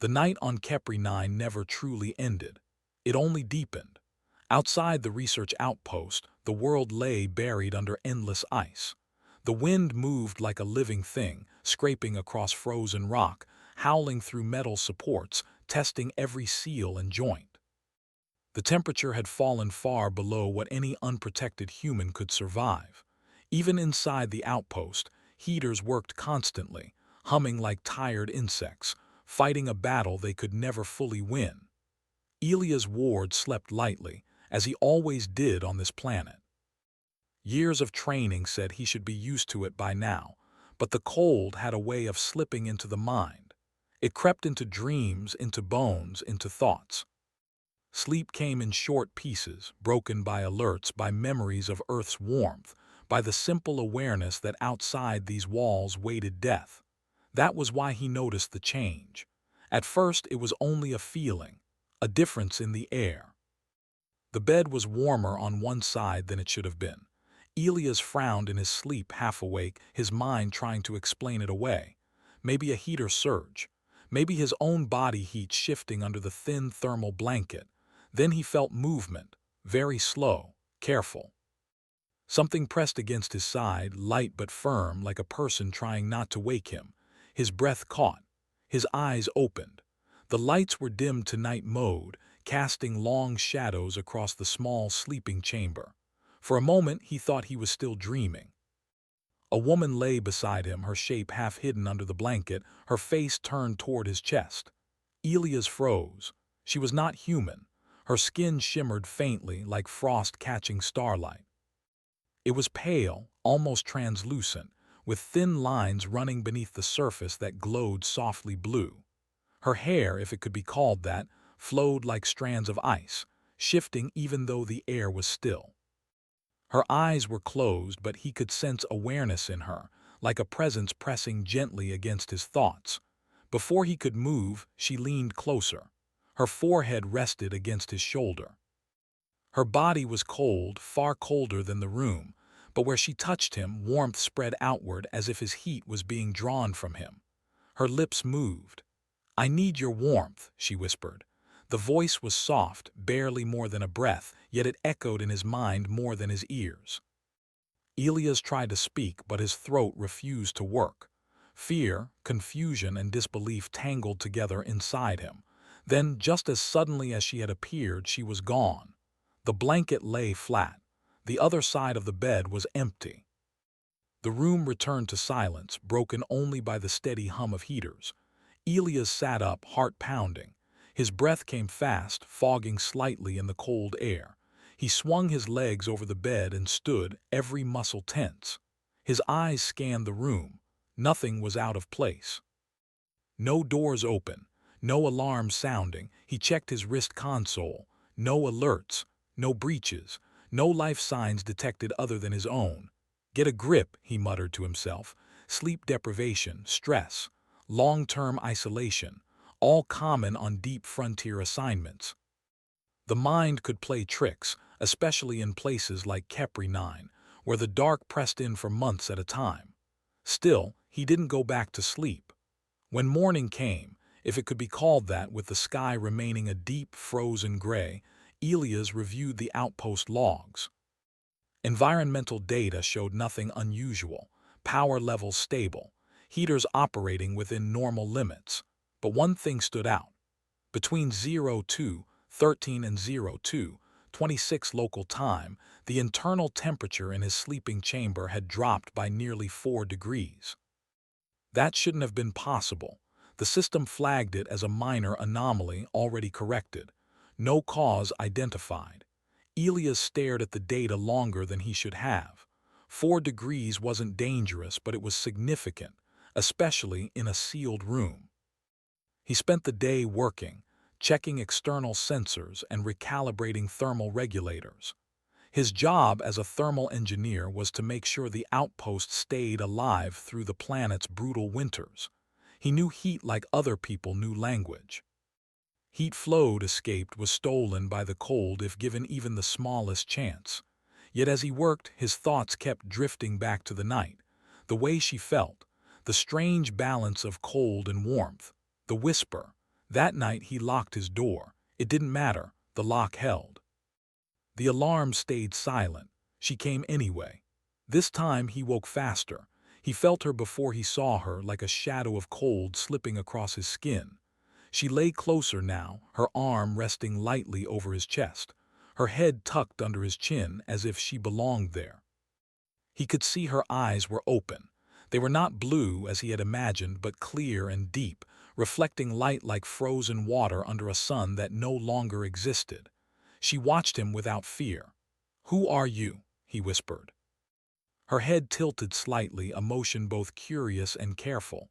The night on Kepri 9 never truly ended. It only deepened. Outside the research outpost, the world lay buried under endless ice. The wind moved like a living thing, scraping across frozen rock, howling through metal supports, testing every seal and joint. The temperature had fallen far below what any unprotected human could survive. Even inside the outpost, heaters worked constantly, humming like tired insects, fighting a battle they could never fully win. Elia's ward slept lightly, as he always did on this planet. Years of training said he should be used to it by now, but the cold had a way of slipping into the mind. It crept into dreams, into bones, into thoughts. Sleep came in short pieces, broken by alerts, by memories of Earth's warmth, by the simple awareness that outside these walls waited death. That was why he noticed the change. At first it was only a feeling, a difference in the air. The bed was warmer on one side than it should have been. Elias frowned in his sleep, half awake, his mind trying to explain it away. Maybe a heater surge. Maybe his own body heat shifting under the thin thermal blanket. Then he felt movement, very slow, careful. Something pressed against his side, light but firm, like a person trying not to wake him. His breath caught. His eyes opened. The lights were dimmed to night mode, casting long shadows across the small sleeping chamber. For a moment he thought he was still dreaming. A woman lay beside him, her shape half hidden under the blanket, her face turned toward his chest. Elias froze. She was not human. Her skin shimmered faintly like frost catching starlight. It was pale, almost translucent, with thin lines running beneath the surface that glowed softly blue. Her hair, if it could be called that, flowed like strands of ice, shifting even though the air was still. Her eyes were closed, but he could sense awareness in her, like a presence pressing gently against his thoughts. Before he could move, she leaned closer. Her forehead rested against his shoulder. Her body was cold, far colder than the room, but where she touched him, warmth spread outward as if his heat was being drawn from him. Her lips moved. "I need your warmth," she whispered. The voice was soft, barely more than a breath, yet it echoed in his mind more than his ears. Elias tried to speak, but his throat refused to work. Fear, confusion, and disbelief tangled together inside him. Then, just as suddenly as she had appeared, she was gone. The blanket lay flat. The other side of the bed was empty. The room returned to silence, broken only by the steady hum of heaters. Elias sat up, heart pounding. His breath came fast, fogging slightly in the cold air. He swung his legs over the bed and stood, every muscle tense. His eyes scanned the room. Nothing was out of place. No doors open, no alarm sounding. He checked his wrist console. No alerts, no breaches, no life signs detected other than his own. Get a grip, he muttered to himself. Sleep deprivation, stress, long-term isolation, all common on deep frontier assignments. The mind could play tricks, especially in places like Kepri 9, where the dark pressed in for months at a time. Still, he didn't go back to sleep. When morning came, if it could be called that, with the sky remaining a deep, frozen gray, Elias reviewed the outpost logs. Environmental data showed nothing unusual, power levels stable, heaters operating within normal limits. But one thing stood out. Between 02:13 and 02:26 local time, the internal temperature in his sleeping chamber had dropped by nearly 4 degrees. That shouldn't have been possible. The system flagged it as a minor anomaly already corrected. No cause identified. Elias stared at the data longer than he should have. 4 degrees wasn't dangerous, but it was significant, especially in a sealed room. He spent the day working, checking external sensors and recalibrating thermal regulators. His job as a thermal engineer was to make sure the outpost stayed alive through the planet's brutal winters. He knew heat like other people knew language. Heat flowed, escaped, was stolen by the cold if given even the smallest chance. Yet as he worked, his thoughts kept drifting back to the night, the way she felt, the strange balance of cold and warmth, the whisper, That night he locked his door. It didn't matter, the lock held. The alarm stayed silent. She came anyway. This time he woke faster. He felt her before he saw her, like a shadow of cold slipping across his skin. She lay closer now, her arm resting lightly over his chest, her head tucked under his chin as if she belonged there. He could see her eyes were open. They were not blue as he had imagined, but clear and deep, reflecting light like frozen water under a sun that no longer existed. She watched him without fear. "Who are you?" he whispered. Her head tilted slightly, a motion both curious and careful.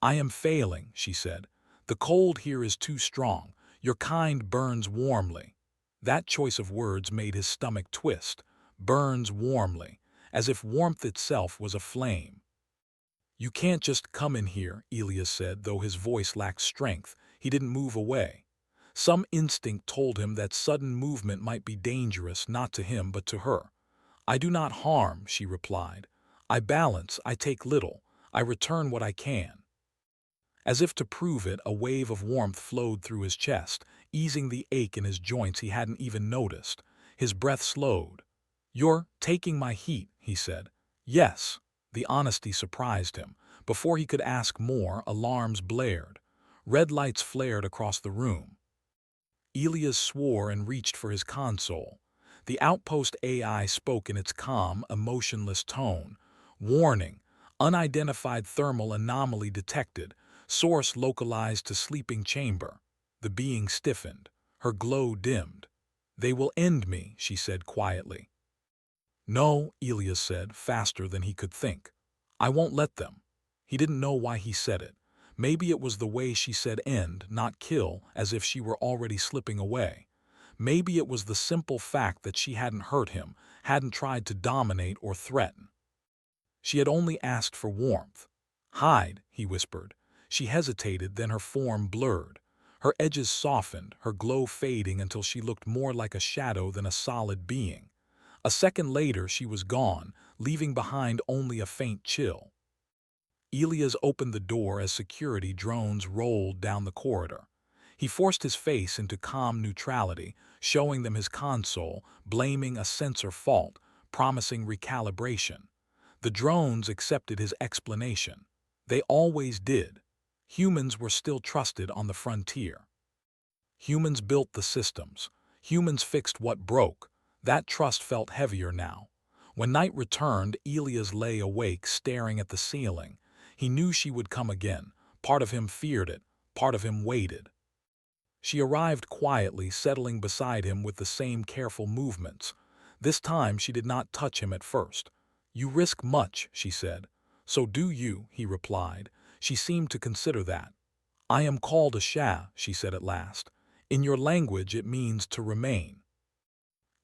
"I am failing," she said. "The cold here is too strong. Your kind burns warmly." That choice of words made his stomach twist. Burns warmly, as if warmth itself was a flame. "You can't just come in here," Elias said, though his voice lacked strength. He didn't move away. Some instinct told him that sudden movement might be dangerous, not to him but to her. "I do not harm," she replied. "I balance, I take little, I return what I can." As if to prove it, a wave of warmth flowed through his chest, easing the ache in his joints he hadn't even noticed. His breath slowed. "You're taking my heat," he said. "Yes." The honesty surprised him. Before he could ask more, alarms blared. Red lights flared across the room. Elias swore and reached for his console. The outpost AI spoke in its calm, emotionless tone. "Warning. Unidentified thermal anomaly detected. Source localized to sleeping chamber." The being stiffened. Her glow dimmed. "They will end me," she said quietly. "No," Elias said, faster than he could think. "I won't let them." He didn't know why he said it. Maybe it was the way she said end, not kill, as if she were already slipping away. Maybe it was the simple fact that she hadn't hurt him, hadn't tried to dominate or threaten. She had only asked for warmth. "Hide," he whispered. She hesitated, then her form blurred. Her edges softened, her glow fading until she looked more like a shadow than a solid being. A second later she was gone, leaving behind only a faint chill. Elias opened the door as security drones rolled down the corridor. He forced his face into calm neutrality, showing them his console, blaming a sensor fault, promising recalibration. The drones accepted his explanation. They always did. Humans were still trusted on the frontier. Humans built the systems. Humans fixed what broke. That trust felt heavier now. When night returned, Elias lay awake, staring at the ceiling. He knew she would come again. Part of him feared it. Part of him waited. She arrived quietly, settling beside him with the same careful movements. This time she did not touch him at first. "You risk much," she said. "So do you," he replied. She seemed to consider that. "I am called a Sha," she said at last. "In your language it means to remain."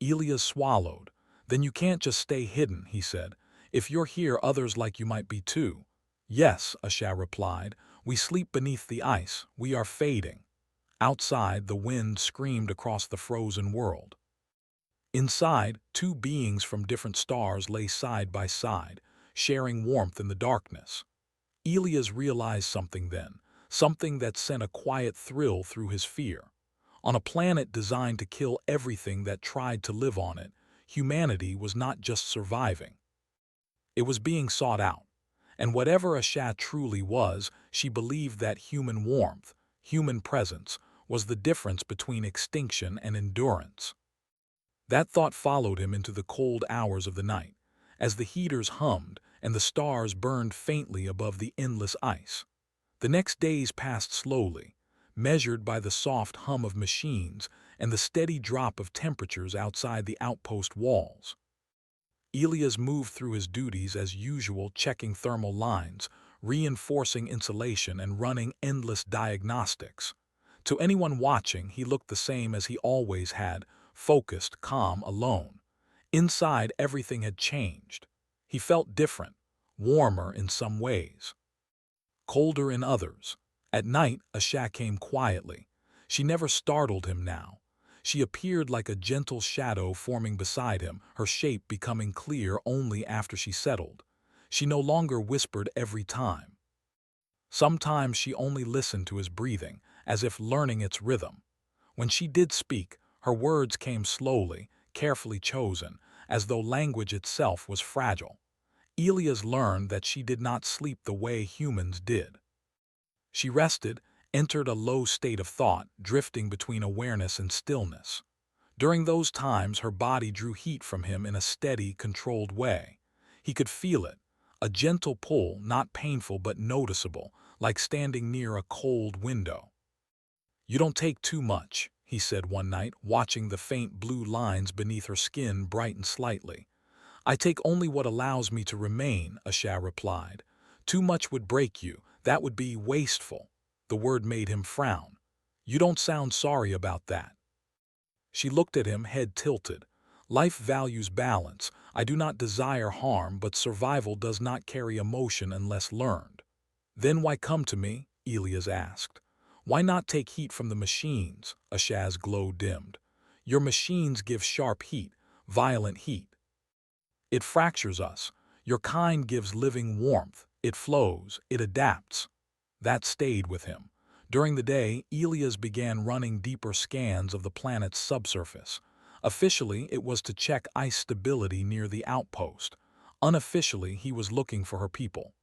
Elias swallowed. "Then you can't just stay hidden," he said. "If you're here, others like you might be too." "Yes," Asha replied. "We sleep beneath the ice. We are fading." Outside, the wind screamed across the frozen world. Inside, two beings from different stars lay side by side, sharing warmth in the darkness. Elias realized something then, something that sent a quiet thrill through his fear. On a planet designed to kill everything that tried to live on it, humanity was not just surviving. It was being sought out. And whatever Asha truly was, she believed that human warmth, human presence, was the difference between extinction and endurance. That thought followed him into the cold hours of the night, as the heaters hummed and the stars burned faintly above the endless ice. The next days passed slowly, measured by the soft hum of machines and the steady drop of temperatures outside the outpost walls. Elias moved through his duties as usual, checking thermal lines, reinforcing insulation, and running endless diagnostics. To anyone watching, he looked the same as he always had, focused, calm, alone. Inside, everything had changed. He felt different, warmer in some ways, colder in others. At night, Asha came quietly. She never startled him now. She appeared like a gentle shadow forming beside him, her shape becoming clear only after she settled. She no longer whispered every time. Sometimes she only listened to his breathing, as if learning its rhythm. When she did speak, her words came slowly, carefully chosen, as though language itself was fragile. Elias learned that she did not sleep the way humans did. She rested, entered a low state of thought, drifting between awareness and stillness. During those times, her body drew heat from him in a steady, controlled way. He could feel it, a gentle pull, not painful but noticeable, like standing near a cold window. "You don't take too much," he said one night, watching the faint blue lines beneath her skin brighten slightly. "I take only what allows me to remain," Asha replied. "Too much would break you. That would be wasteful." The word made him frown. "You don't sound sorry about that." She looked at him, head tilted. "Life values balance. I do not desire harm, but survival does not carry emotion unless learned." "Then why come to me?" Elias asked. "Why not take heat from the machines?" Asha's glow dimmed. "Your machines give sharp heat, violent heat. It fractures us. Your kind gives living warmth. It flows, it adapts." That stayed with him. During the day, Elias began running deeper scans of the planet's subsurface. Officially, it was to check ice stability near the outpost. Unofficially, he was looking for her people.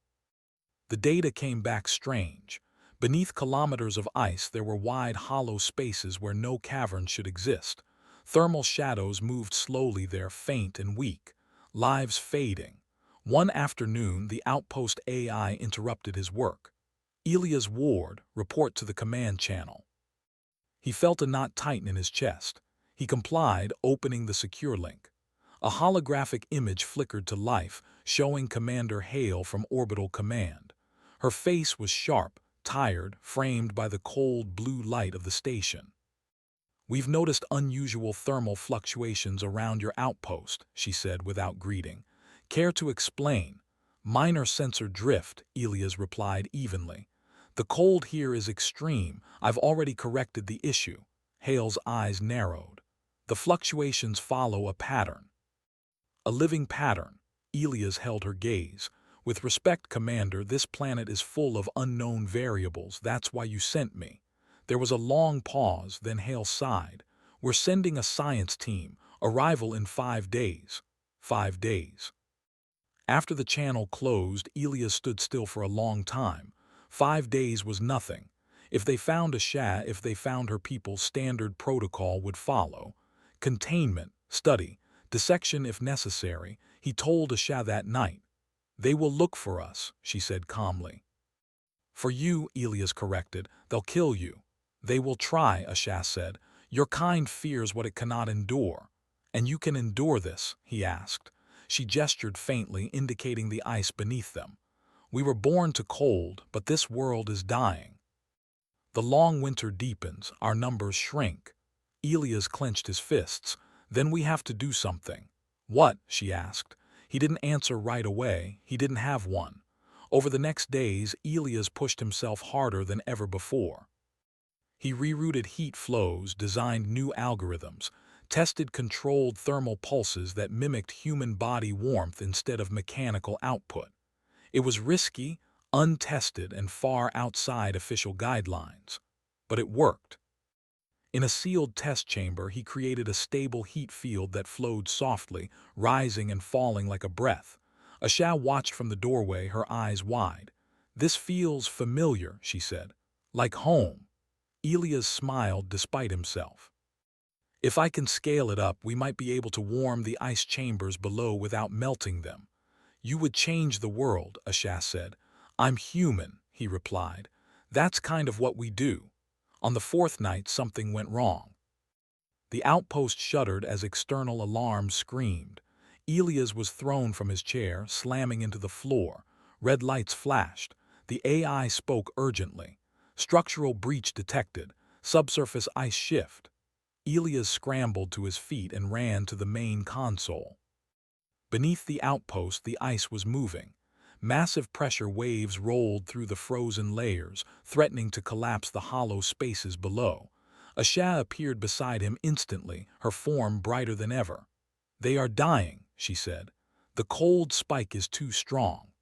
The data came back strange. Beneath kilometers of ice, there were wide, hollow spaces where no cavern should exist. Thermal shadows moved slowly there, faint and weak. Lives fading. One afternoon, the outpost AI interrupted his work. "Elias Ward, report to the command channel." He felt a knot tighten in his chest. He complied, opening the secure link. A holographic image flickered to life, showing Commander Hale from Orbital Command. Her face was sharp, tired, framed by the cold blue light of the station. "We've noticed unusual thermal fluctuations around your outpost," she said without greeting. "Care to explain?" "Minor sensor drift," Elias replied evenly. "The cold here is extreme. I've already corrected the issue." Hale's eyes narrowed. "The fluctuations follow a pattern." "A living pattern." Elias held her gaze. "With respect, Commander, this planet is full of unknown variables. That's why you sent me." There was a long pause, then Hale sighed. "We're sending a science team. Arrival in 5 days." 5 days. After the channel closed, Elias stood still for a long time. 5 days was nothing. If they found Asha, if they found her people, standard protocol would follow. Containment, study, dissection if necessary. He told Asha that night. "They will look for us," she said calmly. "For you," Elias corrected, "they'll kill you." "They will try," Asha said. "Your kind fears what it cannot endure." "And you can endure this?" he asked. She gestured faintly, indicating the ice beneath them. "We were born to cold, but this world is dying. The long winter deepens, our numbers shrink." Elias clenched his fists. "Then we have to do something." "What?" she asked. He didn't answer right away. He didn't have one. Over the next days, Elias pushed himself harder than ever before. He rerouted heat flows, designed new algorithms, tested controlled thermal pulses that mimicked human body warmth instead of mechanical output. It was risky, untested, and far outside official guidelines. But it worked. In a sealed test chamber, he created a stable heat field that flowed softly, rising and falling like a breath. Asha watched from the doorway, her eyes wide. "This feels familiar," she said. "Like home." Elias smiled despite himself. "If I can scale it up, we might be able to warm the ice chambers below without melting them." "You would change the world," Asha said. "I'm human," he replied. "That's kind of what we do." On the 4th night, something went wrong. The outpost shuddered as external alarms screamed. Elias was thrown from his chair, slamming into the floor. Red lights flashed. The AI spoke urgently. "Structural breach detected. Subsurface ice shift." Elias scrambled to his feet and ran to the main console. Beneath the outpost, the ice was moving. Massive pressure waves rolled through the frozen layers, threatening to collapse the hollow spaces below. Asha appeared beside him instantly, her form brighter than ever. "They are dying," she said. "The cold spike is too strong."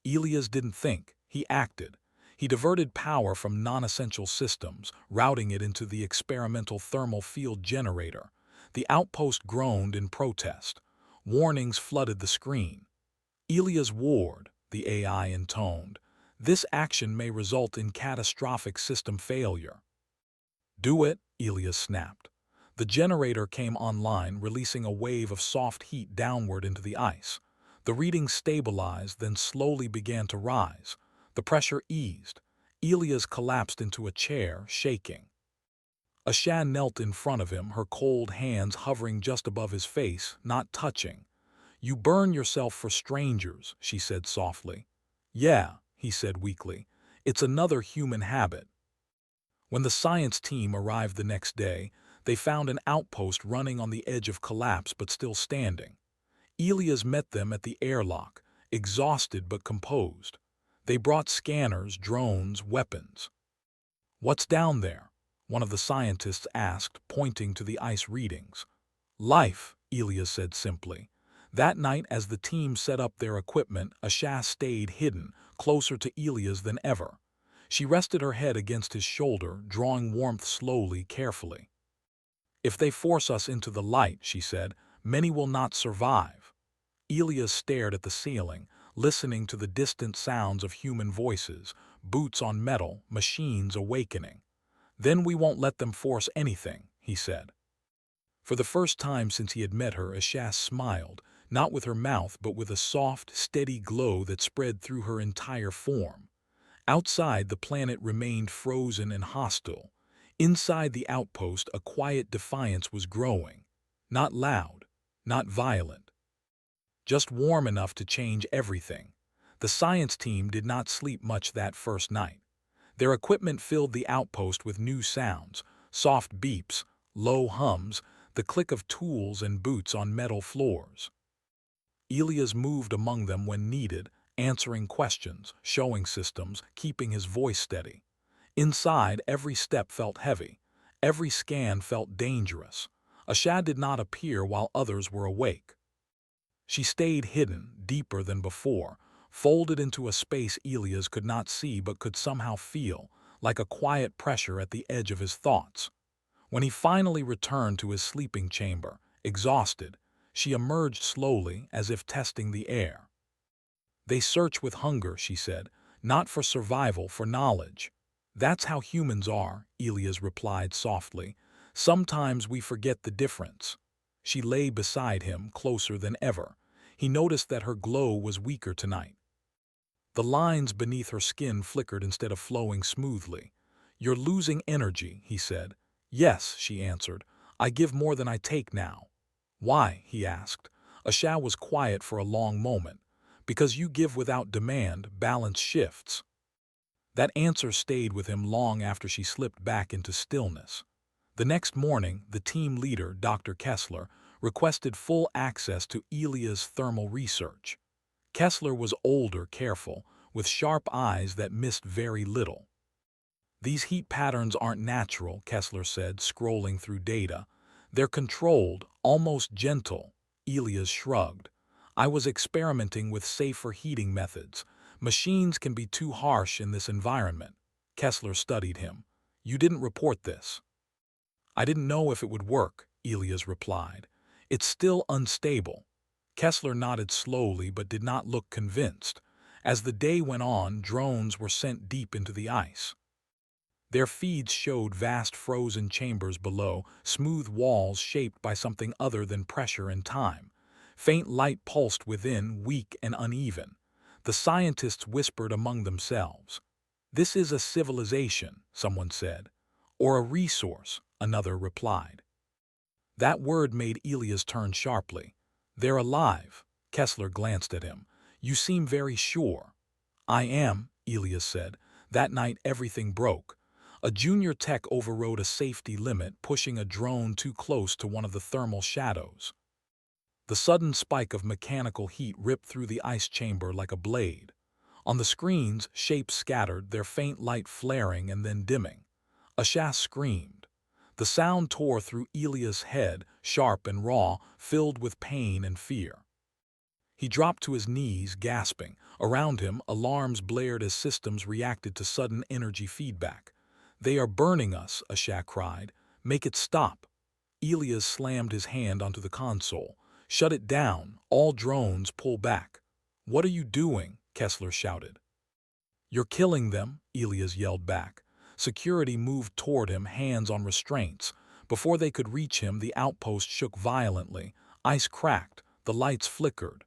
Elias didn't think. He acted. He diverted power from non-essential systems, routing it into the experimental thermal field generator. The outpost groaned in protest. Warnings flooded the screen. Elias warned, the AI intoned. This action may result in catastrophic system failure. Do it, Elias snapped. The generator came online, releasing a wave of soft heat downward into the ice. The reading stabilized, then slowly began to rise. The pressure eased. Elias collapsed into a chair, shaking. Asha knelt in front of him, her cold hands hovering just above his face, not touching. You burn yourself for strangers, she said softly. Yeah, he said weakly. It's another human habit. When the science team arrived the next day, they found an outpost running on the edge of collapse but still standing. Elias met them at the airlock, exhausted but composed. They brought scanners, drones, weapons. What's down there? One of the scientists asked, pointing to the ice readings. Life, Elias said simply. That night, as the team set up their equipment, Asha stayed hidden, closer to Elias than ever. She rested her head against his shoulder, drawing warmth slowly, carefully. If they force us into the light, she said, many will not survive. Elias stared at the ceiling, listening to the distant sounds of human voices, boots on metal, machines awakening. Then we won't let them force anything, he said. For the first time since he had met her, Asha smiled, not with her mouth but with a soft, steady glow that spread through her entire form. Outside, the planet remained frozen and hostile. Inside the outpost, a quiet defiance was growing. Not loud, not violent. Just warm enough to change everything. The science team did not sleep much that first night. Their equipment filled the outpost with new sounds, soft beeps, low hums, the click of tools and boots on metal floors. Elias moved among them when needed, answering questions, showing systems, keeping his voice steady. Inside, every step felt heavy. Every scan felt dangerous. Asha did not appear while others were awake. She stayed hidden, deeper than before, folded into a space Elias could not see but could somehow feel, like a quiet pressure at the edge of his thoughts. When he finally returned to his sleeping chamber, exhausted, she emerged slowly, as if testing the air. They search with hunger, she said, not for survival, for knowledge. That's how humans are, Elias replied softly. Sometimes we forget the difference. She lay beside him, closer than ever. He noticed that her glow was weaker tonight. The lines beneath her skin flickered instead of flowing smoothly. You're losing energy, he said. Yes, she answered. I give more than I take now. Why? He asked. Asha was quiet for a long moment. Because you give without demand, balance shifts. That answer stayed with him long after she slipped back into stillness. The next morning, the team leader, Dr. Kessler, requested full access to Elias' thermal research. Kessler was older, careful, with sharp eyes that missed very little. These heat patterns aren't natural, Kessler said, scrolling through data. They're controlled, almost gentle. Elias shrugged. I was experimenting with safer heating methods. Machines can be too harsh in this environment. Kessler studied him. You didn't report this. I didn't know if it would work, Elias replied. It's still unstable. Kessler nodded slowly but did not look convinced. As the day went on, drones were sent deep into the ice. Their feeds showed vast frozen chambers below, smooth walls shaped by something other than pressure and time. Faint light pulsed within, weak and uneven. The scientists whispered among themselves. This is a civilization, someone said. Or a resource, another replied. That word made Elias turn sharply. They're alive. Kessler glanced at him. You seem very sure. I am, Elias said. That night everything broke. A junior tech overrode a safety limit, pushing a drone too close to one of the thermal shadows. The sudden spike of mechanical heat ripped through the ice chamber like a blade. On the screens, shapes scattered, their faint light flaring and then dimming. Asha screamed. The sound tore through Elias' head, sharp and raw, filled with pain and fear. He dropped to his knees, gasping. Around him, alarms blared as systems reacted to sudden energy feedback. "They are burning us," Ashak cried. "Make it stop." Elias slammed his hand onto the console. "Shut it down. All drones pull back." "What are you doing?" Kessler shouted. "You're killing them," Elias yelled back. Security moved toward him, hands on restraints. Before they could reach him, the outpost shook violently. Ice cracked. The lights flickered.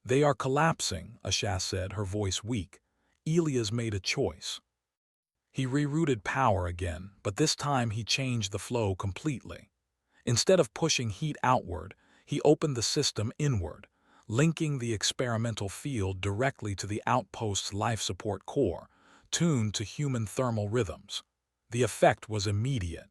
"They are collapsing," Asha said, her voice weak. Elias made a choice. He rerouted power again, but this time he changed the flow completely. Instead of pushing heat outward, he opened the system inward, linking the experimental field directly to the outpost's life support core, tuned to human thermal rhythms. The effect was immediate.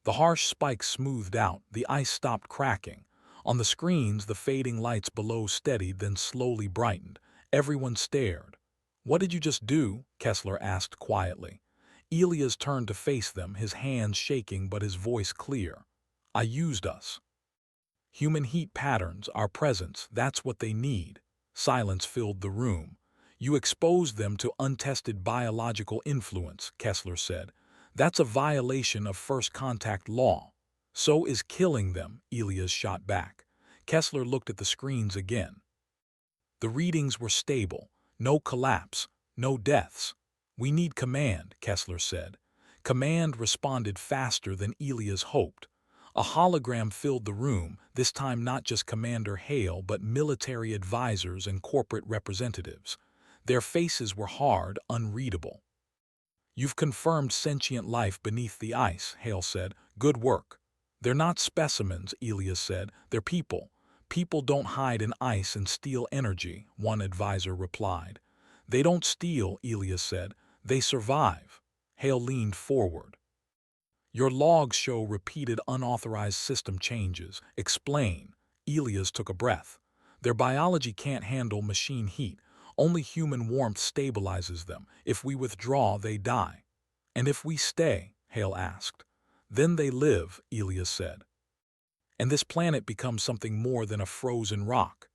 The harsh spikes smoothed out, the ice stopped cracking. On the screens, the fading lights below steadied, then slowly brightened. Everyone stared. "What did you just do?" Kessler asked quietly. Elias turned to face them, his hands shaking but his voice clear. "I used us. Human heat patterns, our presence, that's what they need." Silence filled the room. "You exposed them to untested biological influence," Kessler said. "That's a violation of first contact law." "So is killing them," Elias shot back. Kessler looked at the screens again. The readings were stable. No collapse, no deaths. "We need command," Kessler said. Command responded faster than Elias hoped. A hologram filled the room, this time not just Commander Hale but military advisors and corporate representatives. Their faces were hard, unreadable. "You've confirmed sentient life beneath the ice," Hale said. "Good work." "They're not specimens," Elias said. "They're people. People don't hide in ice and steal energy," one advisor replied. "They don't steal," Elias said. "They survive." Hale leaned forward. "Your logs show repeated unauthorized system changes. Explain." Elias took a breath. "Their biology can't handle machine heat. Only human warmth stabilizes them. If we withdraw, they die." "And if we stay?" Hale asked. "Then they live," Elias said. "And this planet becomes something more than a frozen rock."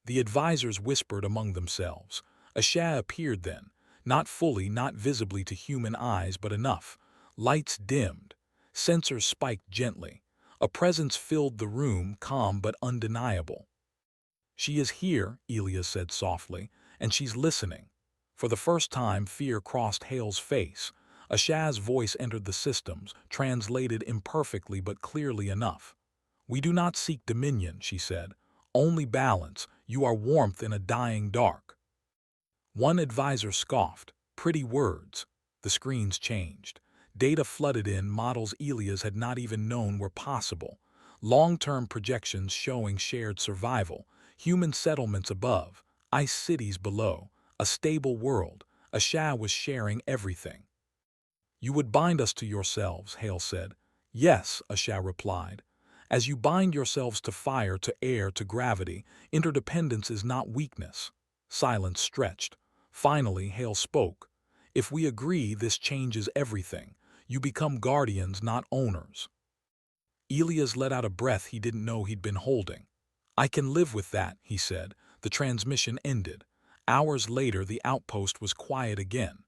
The advisors whispered among themselves. Asha appeared then, not fully, not visibly to human eyes, but enough. Lights dimmed. Sensors spiked gently. A presence filled the room, calm but undeniable. "She is here," Elias said softly, "and she's listening." For the first time, fear crossed Hale's face. Asha's voice entered the systems, translated imperfectly but clearly enough. "We do not seek dominion," she said. "Only balance. You are warmth in a dying dark." One advisor scoffed. "Pretty words." The screens changed. Data flooded in, models Elias had not even known were possible. Long-term projections showing shared survival, human settlements above, ice cities below, a stable world. Asha was sharing everything. "You would bind us to yourselves," Hale said. "Yes," Asha replied. "As you bind yourselves to fire, to air, to gravity, interdependence is not weakness." Silence stretched. Finally, Hale spoke. "If we agree, this changes everything. You become guardians, not owners." Elias let out a breath he didn't know he'd been holding. "I can live with that," he said. The transmission ended. Hours later, the outpost was quiet again.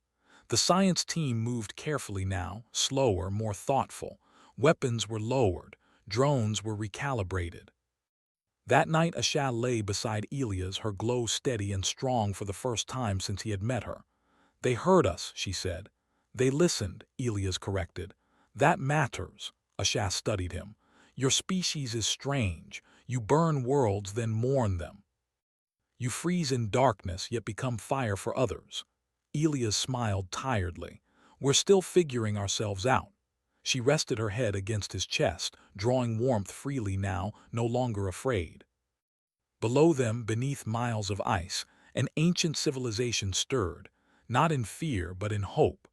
The science team moved carefully now, slower, more thoughtful. Weapons were lowered. Drones were recalibrated. That night, Asha lay beside Elias, her glow steady and strong for the first time since he had met her. "They heard us," she said. "They listened," Elias corrected. "That matters." Asha studied him. "Your species is strange. You burn worlds, then mourn them. You freeze in darkness, yet become fire for others." Elias smiled tiredly. "We're still figuring ourselves out." She rested her head against his chest, drawing warmth freely now, no longer afraid. Below them, beneath miles of ice, an ancient civilization stirred, not in fear but in hope.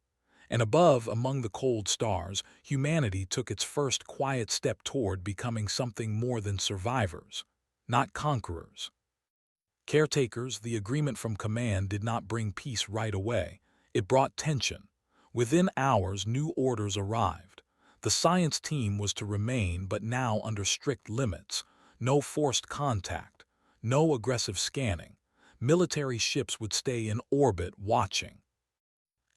And above, among the cold stars, humanity took its first quiet step toward becoming something more than survivors, not conquerors. Caretakers, the agreement from command did not bring peace right away. It brought tension. Within hours, new orders arrived. The science team was to remain, but now under strict limits. No forced contact. No aggressive scanning. Military ships would stay in orbit watching.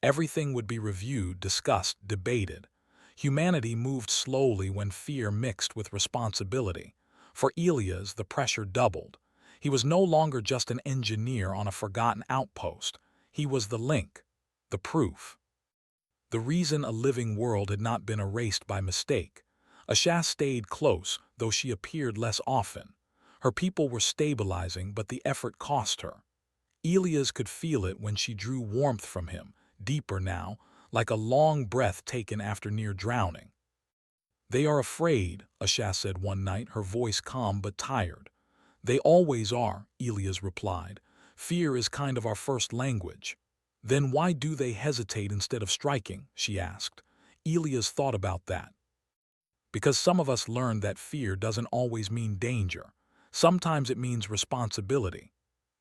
Everything would be reviewed, discussed, debated. Humanity moved slowly when fear mixed with responsibility. For Elias, the pressure doubled. He was no longer just an engineer on a forgotten outpost. He was the link, the proof. The reason a living world had not been erased by mistake. Asha stayed close, though she appeared less often. Her people were stabilizing, but the effort cost her. Elias could feel it when she drew warmth from him, deeper now, like a long breath taken after near drowning. "They are afraid," Asha said one night, her voice calm but tired. "They always are," Elias replied. "Fear is kind of our first language." "Then why do they hesitate instead of striking?" she asked. Elias thought about that. "Because some of us learned that fear doesn't always mean danger. Sometimes it means responsibility."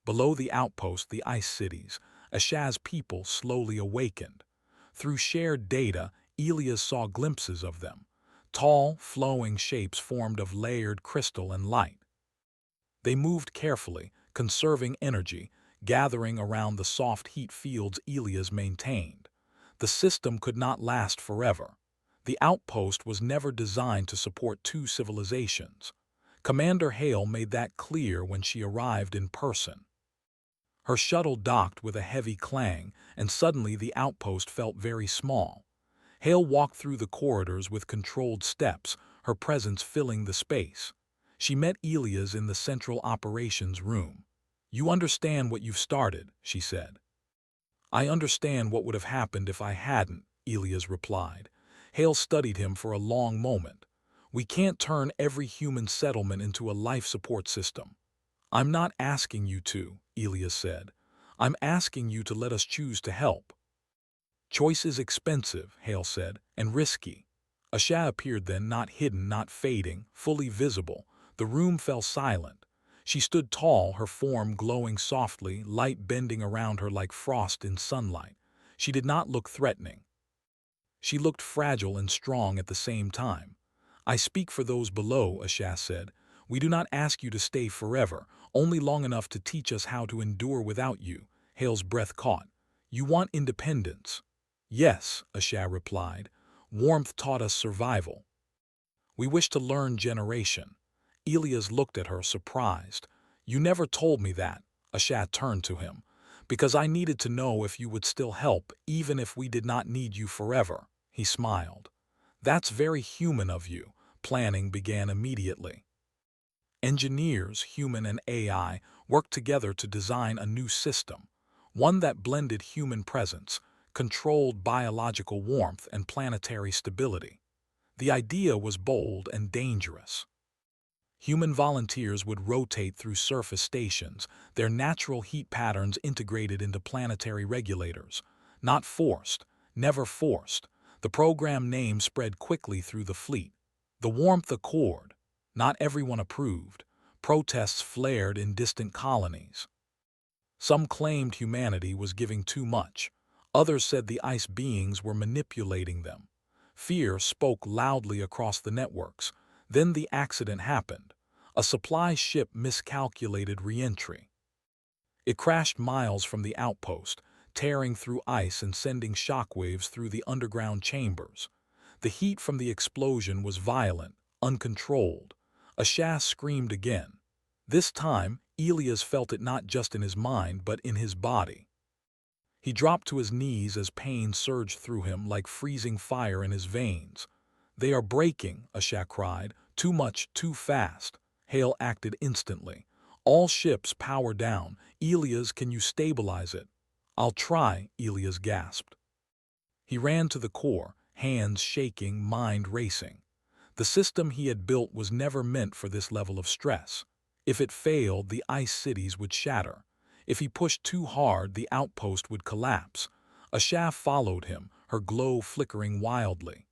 Below the outpost, the ice cities, Asha's people slowly awakened. Through shared data, Elias saw glimpses of them. Tall, flowing shapes formed of layered crystal and light. They moved carefully, conserving energy, gathering around the soft heat fields Elias maintained. The system could not last forever. The outpost was never designed to support two civilizations. Commander Hale made that clear when she arrived in person. Her shuttle docked with a heavy clang, and suddenly the outpost felt very small. Hale walked through the corridors with controlled steps, her presence filling the space. She met Elias in the central operations room. "You understand what you've started," she said. "I understand what would have happened if I hadn't," Elias replied. Hale studied him for a long moment. "We can't turn every human settlement into a life support system." "I'm not asking you to," Elias said. "I'm asking you to let us choose to help." "Choice is expensive," Hale said, "and risky." Asha appeared then, not hidden, not fading, fully visible. The room fell silent. She stood tall, her form glowing softly, light bending around her like frost in sunlight. She did not look threatening. She looked fragile and strong at the same time. "I speak for those below," Asha said. "We do not ask you to stay forever, only long enough to teach us how to endure without you." Hale's breath caught. "You want independence." "Yes," Asha replied. "Warmth taught us survival. We wish to learn generation." Elias looked at her, surprised. "You never told me that." Asha turned to him. "Because I needed to know if you would still help, even if we did not need you forever." He smiled. "That's very human of you." Planning began immediately. Engineers, human and AI, worked together to design a new system, one that blended human presence, controlled biological warmth, and planetary stability. The idea was bold and dangerous. Human volunteers would rotate through surface stations, their natural heat patterns integrated into planetary regulators. Not forced, never forced. The program name spread quickly through the fleet. The warmth accord. Not everyone approved. Protests flared in distant colonies. Some claimed humanity was giving too much. Others said the ice beings were manipulating them. Fear spoke loudly across the networks. Then the accident happened. A supply ship miscalculated re-entry. It crashed miles from the outpost, tearing through ice and sending shockwaves through the underground chambers. The heat from the explosion was violent, uncontrolled. Asha screamed again. This time, Elias felt it not just in his mind, but in his body. He dropped to his knees as pain surged through him like freezing fire in his veins. "They are breaking," Asha cried. "Too much, too fast." Hale acted instantly. "All ships power down. Elias, can you stabilize it?" "I'll try," Elias gasped. He ran to the core, hands shaking, mind racing. The system he had built was never meant for this level of stress. If it failed, the ice cities would shatter. If he pushed too hard, the outpost would collapse. Asha followed him, her glow flickering wildly.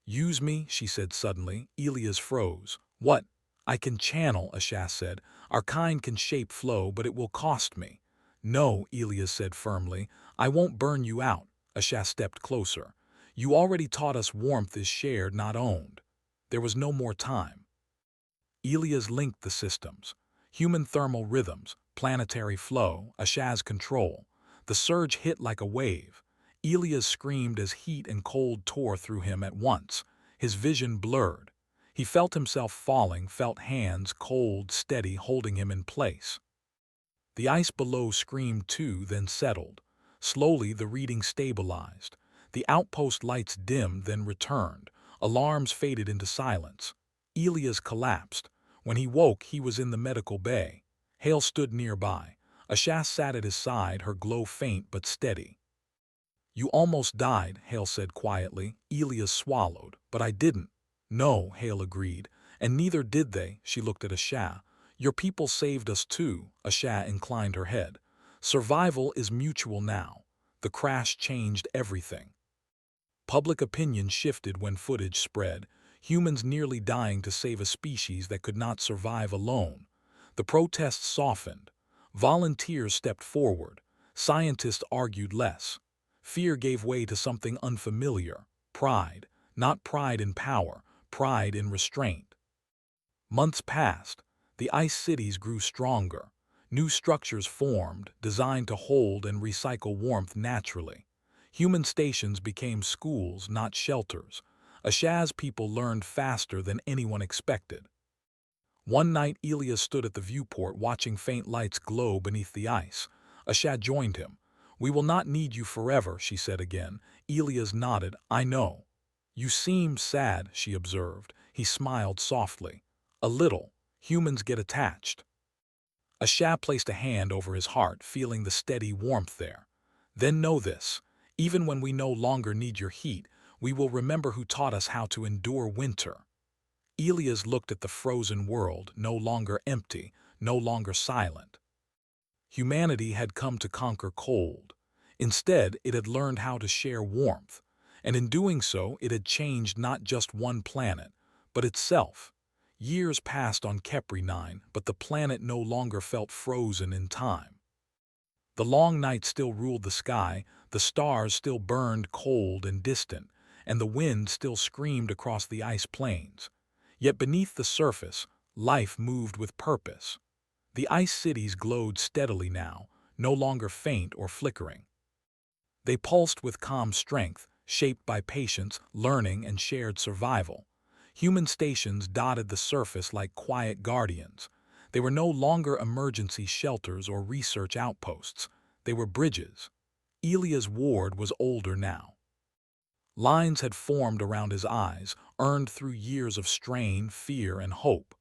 "Use me," she said suddenly. Elias froze. "What?" "I can channel," Asha said. "Our kind can shape flow, but it will cost me." "No," Elias said firmly. "I won't burn you out." Asha stepped closer. "You already taught us warmth is shared, not owned." There was no more time. Elias linked the systems. Human thermal rhythms, planetary flow, Ashaz control. The surge hit like a wave. Elias screamed as heat and cold tore through him at once. His vision blurred. He felt himself falling, felt hands, cold, steady, holding him in place. The ice below screamed too, then settled. Slowly the reading stabilized. The outpost lights dimmed, then returned. Alarms faded into silence. Elias collapsed. When he woke, he was in the medical bay. Hale stood nearby. Ashas sat at his side, her glow faint but steady. "You almost died," Hale said quietly. Elias swallowed. "But I didn't." "No," Hale agreed. "And neither did they." She looked at Ashah. "Your people saved us too." Ashah inclined her head. "Survival is mutual now." The crash changed everything. Public opinion shifted when footage spread, humans nearly dying to save a species that could not survive alone. The protests softened. Volunteers stepped forward. Scientists argued less. Fear gave way to something unfamiliar: pride. Not pride in power, pride in restraint. Months passed. The ice cities grew stronger. New structures formed, designed to hold and recycle warmth naturally. Human stations became schools, not shelters. Ashaz people learned faster than anyone expected. One night, Elias stood at the viewport watching faint lights glow beneath the ice. Ashad joined him. "We will not need you forever," she said again. Elias nodded. "I know." "You seem sad," she observed. He smiled softly. "A little. Humans get attached." Ashad placed a hand over his heart, feeling the steady warmth there. "Then know this. Even when we no longer need your heat, we will remember who taught us how to endure winter." Elias looked at the frozen world, no longer empty, no longer silent. Humanity had come to conquer cold. Instead, it had learned how to share warmth, and in doing so, it had changed not just one planet, but itself. Years passed on Kepri 9, but the planet no longer felt frozen in time. The long night still ruled the sky, the stars still burned cold and distant, and the wind still screamed across the ice plains. Yet beneath the surface, life moved with purpose. The ice cities glowed steadily now, no longer faint or flickering. They pulsed with calm strength, shaped by patience, learning, and shared survival. Human stations dotted the surface like quiet guardians. They were no longer emergency shelters or research outposts. They were bridges. Elias Ward was older now. Lines had formed around his eyes, earned through years of strain, fear, and hope.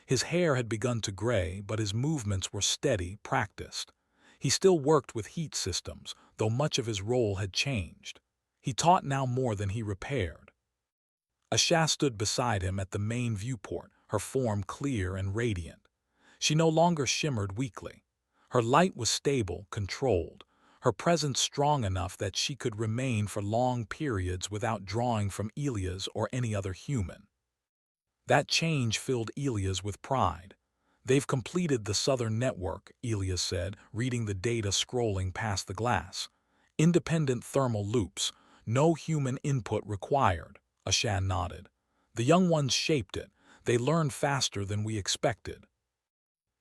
His hair had begun to gray, but his movements were steady, practiced. He still worked with heat systems, though much of his role had changed. He taught now more than he repaired. Asha stood beside him at the main viewport, her form clear and radiant. She no longer shimmered weakly. Her light was stable, controlled, her presence strong enough that she could remain for long periods without drawing from Elias or any other human. That change filled Elias with pride. "They've completed the southern network," Elias said, reading the data scrolling past the glass. "Independent thermal loops, no human input required." Ashan nodded. "The young ones shaped it. They learned faster than we expected."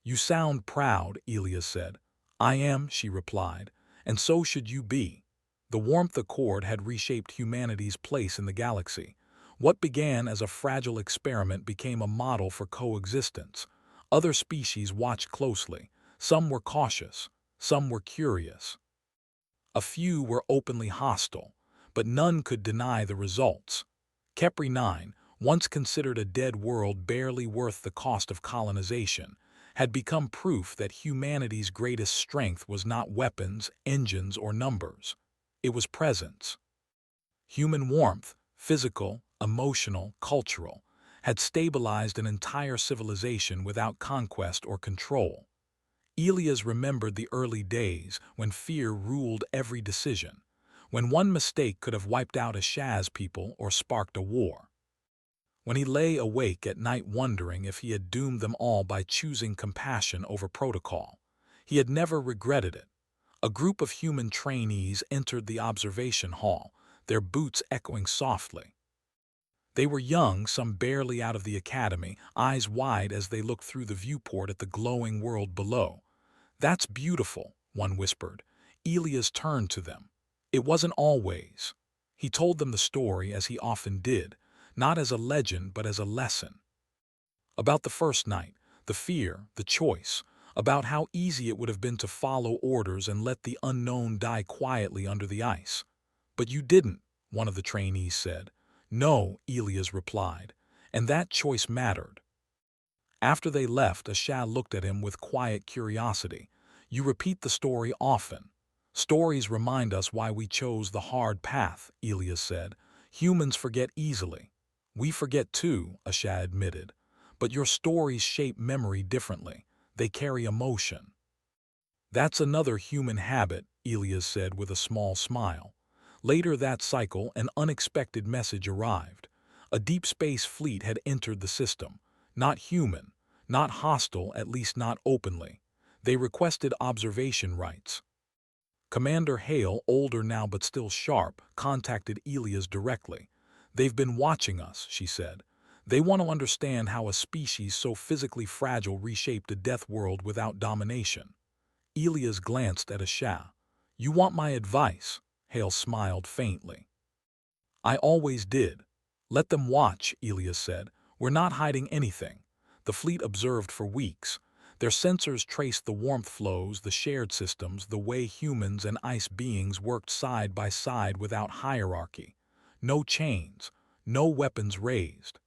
"You sound proud," Elias said. "I am," she replied, "and so should you be." The warmth accord had reshaped humanity's place in the galaxy. What began as a fragile experiment became a model for coexistence. Other species watched closely. Some were cautious, some were curious. A few were openly hostile, but none could deny the results. Kepri 9, once considered a dead world barely worth the cost of colonization, had become proof that humanity's greatest strength was not weapons, engines, or numbers. It was presence. Human warmth, physical, emotional, cultural, had stabilized an entire civilization without conquest or control. Elias remembered the early days when fear ruled every decision, when one mistake could have wiped out a Shaz people or sparked a war. When he lay awake at night wondering if he had doomed them all by choosing compassion over protocol, he had never regretted it. A group of human trainees entered the observation hall, their boots echoing softly. They were young, some barely out of the academy, eyes wide as they looked through the viewport at the glowing world below. "That's beautiful," one whispered. Elias turned to them. "It wasn't always." He told them the story as he often did, not as a legend but as a lesson. About the first night, the fear, the choice, about how easy it would have been to follow orders and let the unknown die quietly under the ice. "But you didn't," one of the trainees said. "No," Elias replied, "and that choice mattered." After they left, Asha looked at him with quiet curiosity. "You repeat the story often." "Stories remind us why we chose the hard path," Elias said. "Humans forget easily." "We forget too," Asha admitted. "But your stories shape memory differently. They carry emotion." "That's another human habit," Elias said with a small smile. Later that cycle, an unexpected message arrived. A deep space fleet had entered the system. Not human, not hostile, at least not openly. They requested observation rights. Commander Hale, older now but still sharp, contacted Elias directly. "They've been watching us," she said. "They want to understand how a species so physically fragile reshaped a death world without domination." Elias glanced at Asha. "You want my advice?" Hale smiled faintly. "I always did." "Let them watch," Elias said. "We're not hiding anything." The fleet observed for weeks. Their sensors traced the warmth flows, the shared systems, the way humans and ice beings worked side by side without hierarchy. No chains, no weapons raised.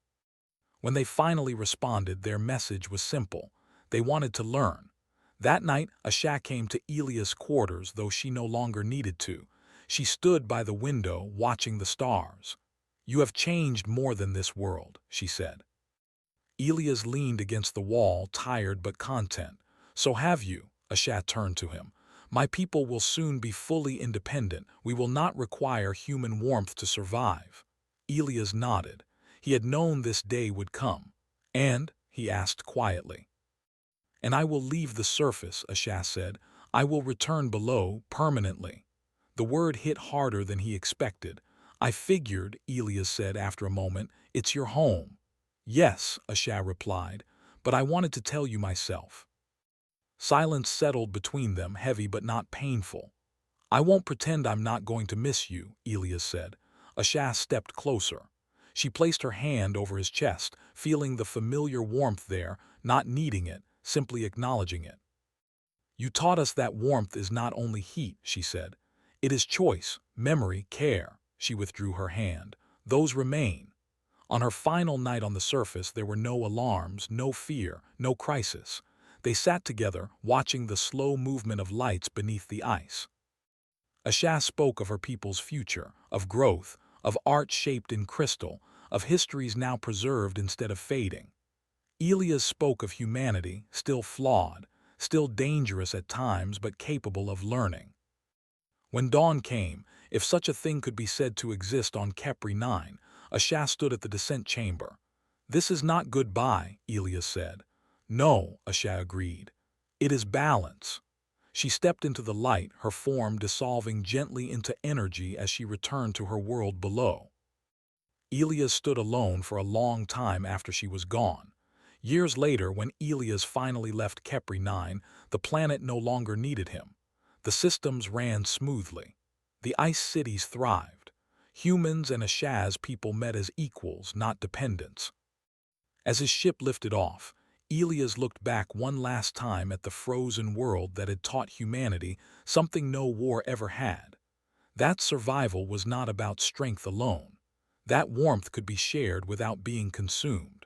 When they finally responded, their message was simple. They wanted to learn. That night, Asha came to Elias' quarters, though she no longer needed to. She stood by the window, watching the stars. "You have changed more than this world," she said. Elias leaned against the wall, tired but content. "So have you," Asha turned to him. "My people will soon be fully independent. We will not require human warmth to survive." Elias nodded. He had known this day would come. "And?" he asked quietly. "And I will leave the surface," Asha said. "I will return below, permanently." The word hit harder than he expected. "I figured," Elias said after a moment, "it's your home." "Yes," Asha replied, "but I wanted to tell you myself." Silence settled between them, heavy but not painful. "I won't pretend I'm not going to miss you," Elias said. Asha stepped closer. She placed her hand over his chest, feeling the familiar warmth there, not needing it, simply acknowledging it. "You taught us that warmth is not only heat," she said. "It is choice, memory, care." She withdrew her hand. "Those remain." On her final night on the surface, there were no alarms, no fear, no crisis. They sat together, watching the slow movement of lights beneath the ice. Asha spoke of her people's future, of growth, of art shaped in crystal, of histories now preserved instead of fading. Elias spoke of humanity, still flawed, still dangerous at times but capable of learning. When dawn came, if such a thing could be said to exist on Kepri 9, Asha stood at the descent chamber. "This is not goodbye," Elias said. "No," Asha agreed. "It is balance." She stepped into the light, her form dissolving gently into energy as she returned to her world below. Elias stood alone for a long time after she was gone. Years later, when Elias finally left Kepri 9, the planet no longer needed him. The systems ran smoothly. The ice cities thrived. Humans and Asha's people met as equals, not dependents. As his ship lifted off, Elias looked back one last time at the frozen world that had taught humanity something no war ever had. That survival was not about strength alone. That warmth could be shared without being consumed.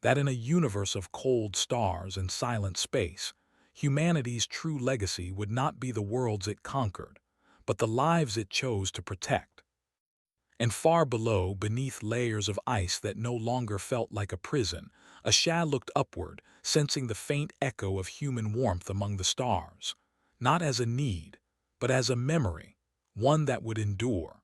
That in a universe of cold stars and silent space, humanity's true legacy would not be the worlds it conquered, but the lives it chose to protect. And far below, beneath layers of ice that no longer felt like a prison, Asha looked upward, sensing the faint echo of human warmth among the stars, not as a need, but as a memory, one that would endure.